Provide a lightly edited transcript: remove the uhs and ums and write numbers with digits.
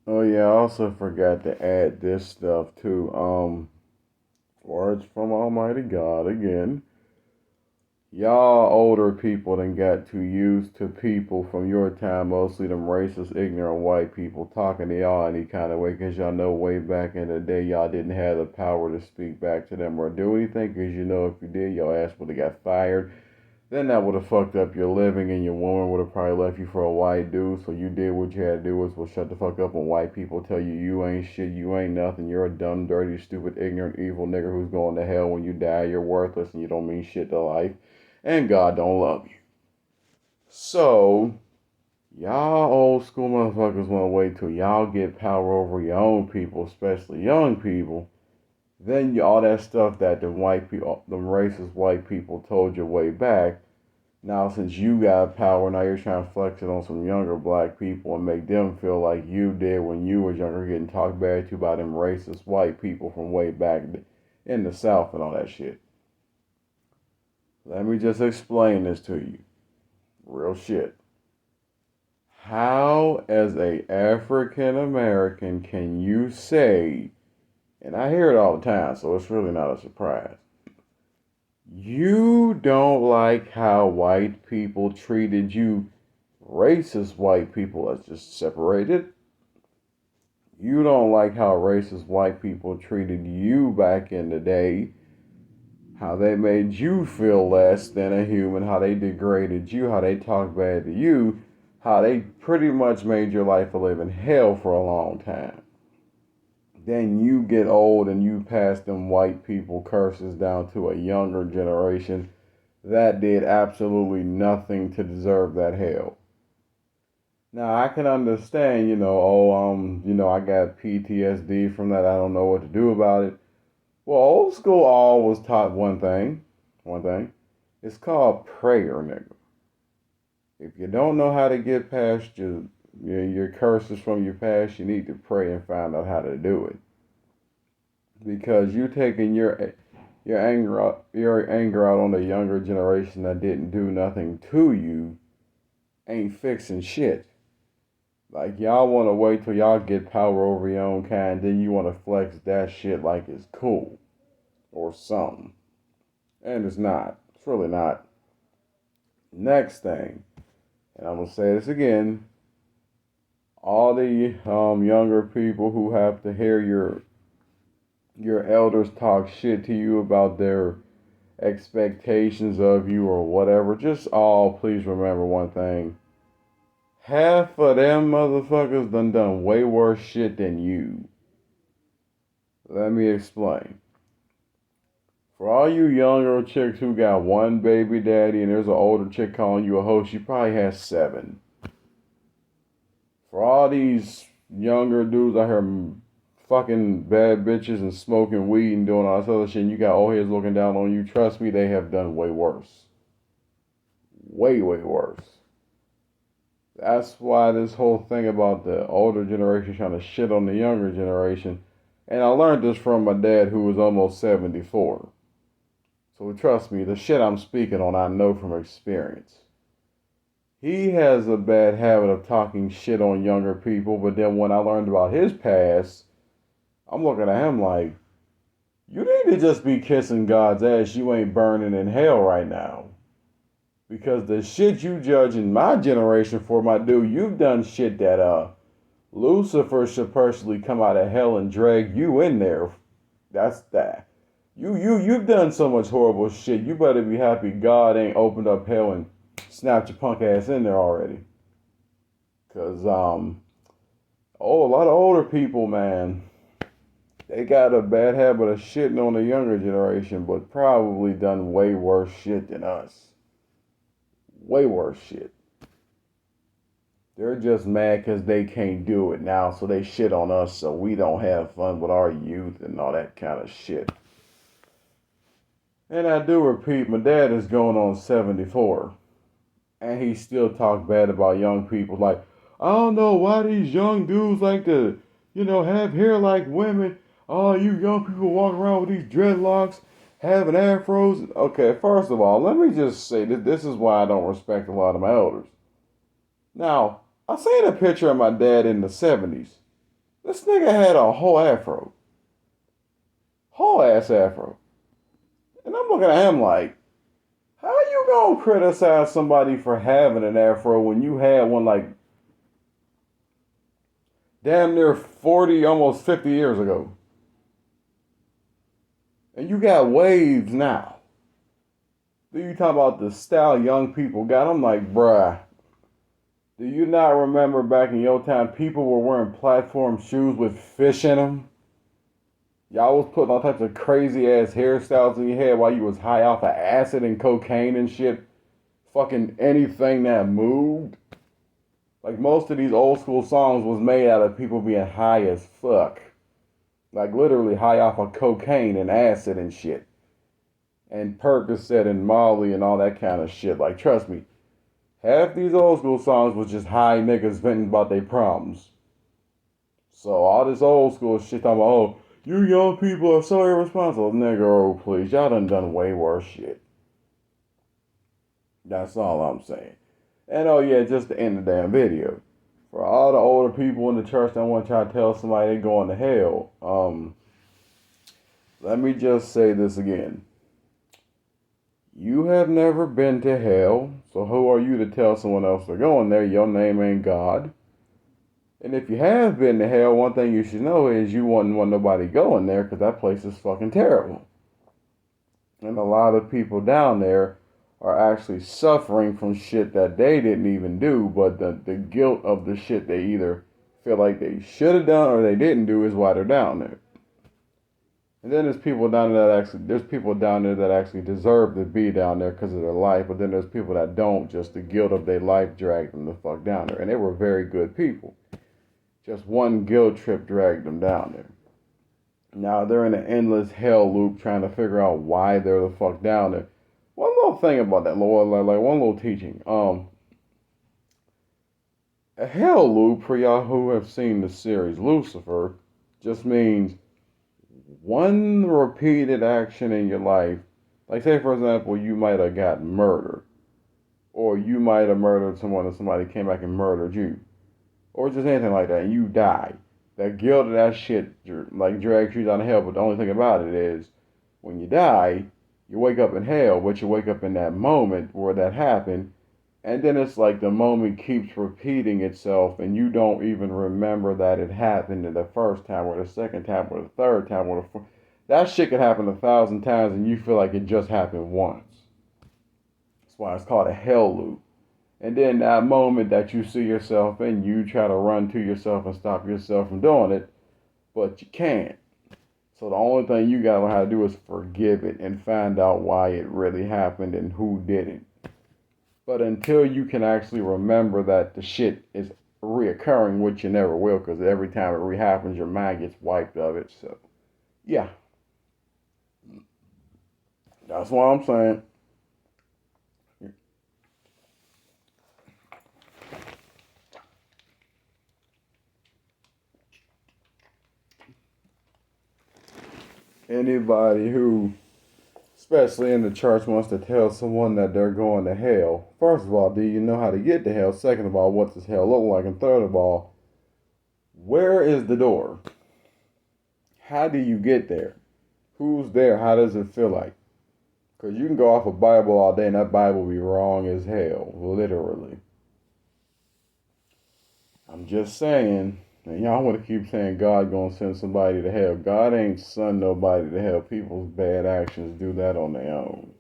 Oh yeah, I also forgot to add this stuff too. Words from Almighty God again. Y'all older people done got too used to people from your time, mostly them racist, ignorant white people, talking to y'all any kind of way, because y'all know way back in the day y'all didn't have the power to speak back to them or do anything, because you know if you did, your ass would have got fired. Then that would have fucked up your living, and your woman would have probably left you for a white dude. So you did what you had to do was, well, shut the fuck up when white people tell you you ain't shit, you ain't nothing, you're a dumb, dirty, stupid, ignorant, evil nigger who's going to hell when you die. You're worthless and you don't mean shit to life, and God don't love you. So y'all old school motherfuckers want to wait till y'all get power over your own people, especially young people. Then all that stuff that the white people, them racist white people told you way back. Now, since you got power, now you're trying to flex it on some younger black people and make them feel like you did when you was younger, getting talked bad to by them racist white people from way back in the South and all that shit. Let me just explain this to you. Real shit. How, as a African American, can you say, and I hear it all the time, so it's really not a surprise, you don't like how white people treated you, racist white people, let's just separate it. You don't like how racist white people treated you back in the day, how they made you feel less than a human, how they degraded you, how they talked bad to you, how they pretty much made your life a living hell for a long time. Then you get old and you pass them white people curses down to a younger generation that did absolutely nothing to deserve that hell. Now I can understand, I got PTSD from that. I don't know what to do about it. Well, old school always taught one thing. It's called prayer, nigga. If you don't know how to get past your curses from your past, you need to pray and find out how to do it. Because you taking your anger out on the younger generation that didn't do nothing to you ain't fixing shit. Like y'all want to wait till y'all get power over your own kind, then you want to flex that shit like it's cool or something, and it's not. It's really not. Next thing, and I'm gonna say this again: all the younger people who have to hear your elders talk shit to you about their expectations of you or whatever, just all please remember one thing. Half of them motherfuckers done way worse shit than you. Let me explain. For all you younger chicks who got one baby daddy and there's an older chick calling you a hoe, she probably has seven. For all these younger dudes out here fucking bad bitches and smoking weed and doing all this other shit, and you got old heads looking down on you, trust me, they have done way worse. Way, way worse. That's why this whole thing about the older generation trying to shit on the younger generation, and I learned this from my dad who was almost 74. So trust me, the shit I'm speaking on, I know from experience. He has a bad habit of talking shit on younger people, but then when I learned about his past, I'm looking at him like, you need to just be kissing God's ass. You ain't burning in hell right now. Because the shit you judging my generation for, my dude, you've done shit that Lucifer should personally come out of hell and drag you in there. That's that. You've done so much horrible shit. You better be happy God ain't opened up hell and snapped your punk ass in there already. Cause a lot of older people, man, they got a bad habit of shitting on the younger generation, but probably done way worse shit than us. Way worse shit. They're just mad because they can't do it now, so they shit on us so we don't have fun with our youth and all that kind of shit. And I do repeat, my dad is going on 74, and he still talk bad about young people. Like, I don't know why these young dudes like to, have hair like women. Oh, you young people walking around with these dreadlocks, having afros. Okay, first of all, let me just say that this is why I don't respect a lot of my elders. Now, I seen a picture of my dad in the 70s. This nigga had a whole afro. Whole ass afro. And I'm looking at him like, how you gonna criticize somebody for having an afro when you had one like damn near 40, almost 50 years ago? And you got waves now. Then you talk about the style young people got. I'm like, bruh, do you not remember back in your time people were wearing platform shoes with fish in them? Y'all was putting all types of crazy ass hairstyles in your head while you was high off of acid and cocaine and shit. Fucking anything that moved. Like most of these old school songs was made out of people being high as fuck. Like literally high off of cocaine and acid and shit. And Percocet and Molly and all that kind of shit. Like trust me, half these old school songs was just high niggas venting about their problems. So all this old school shit talking about, oh, you young people are so irresponsible. Nigga, oh please, y'all done way worse shit. That's all I'm saying. And oh yeah, just to end the damn video. For all the older people in the church that want y'all to tell somebody they going to hell, let me just say this again. You have never been to hell, so who are you to tell someone else they're going there? Your name ain't God. And if you have been to hell, one thing you should know is you wouldn't want nobody going there because that place is fucking terrible. And a lot of people down there are actually suffering from shit that they didn't even do, but the guilt of the shit they either feel like they should have done or they didn't do is why they're down there. And then there's people down there that actually deserve to be down there because of their life, but then there's people that don't, just the guilt of their life dragged them the fuck down there. And they were very good people. Just one guilt trip dragged them down there. Now they're in an endless hell loop trying to figure out why they're the fuck down there. One little thing about that, Lord, like one little teaching. A hell loop, for y'all who have seen the series Lucifer, just means one repeated action in your life. Like say for example, you might have got murdered. Or you might have murdered someone and somebody came back and murdered you. Or just anything like that, and you die. That guilt of that shit like drags you down to hell, but the only thing about it is when you die, you wake up in hell, but you wake up in that moment where that happened, and then it's like the moment keeps repeating itself, and you don't even remember that it happened in the first time, or the second time, or the third time, or the fourth. That shit could happen 1,000 times, and you feel like it just happened once. That's why it's called a hell loop. And then that moment that you see yourself in, you try to run to yourself and stop yourself from doing it, but you can't. So the only thing you gotta learn how to do is forgive it and find out why it really happened and who did it. But until you can actually remember that the shit is reoccurring, which you never will, because every time it rehappens, your mind gets wiped of it. So, yeah, that's what I'm saying. Anybody who, especially in the church, wants to tell someone that they're going to hell, first of all, do you know how to get to hell? Second of all, what does hell look like? And third of all, where is the door? How do you get there? Who's there? How does it feel like? Because you can go off a Bible all day and that Bible be wrong as hell, literally. I'm just saying, and y'all want to keep saying God gonna send somebody to hell. God ain't send nobody to hell. People's bad actions do that on their own.